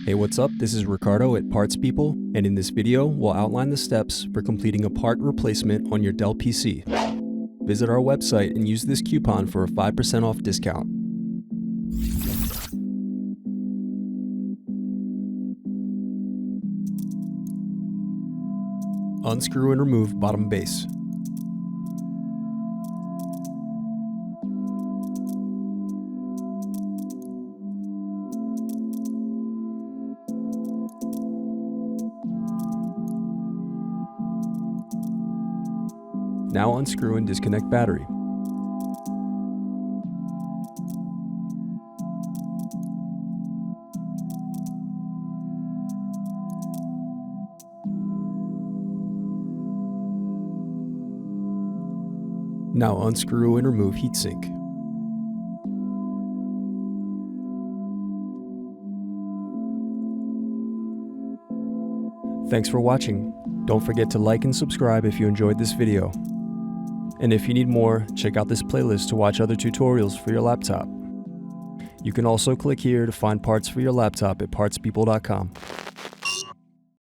Hey, what's up? This is Ricardo at Parts People, and in this video, we'll outline the steps for completing a part replacement on your Dell PC. Visit our website and use this coupon for a 5% off discount. Unscrew and remove bottom base. Now unscrew and disconnect battery. Now unscrew and remove heatsink. Thanks for watching. Don't forget to like and subscribe if you enjoyed this video. And if you need more, check out this playlist to watch other tutorials for your laptop. You can also click here to find parts for your laptop at partspeople.com.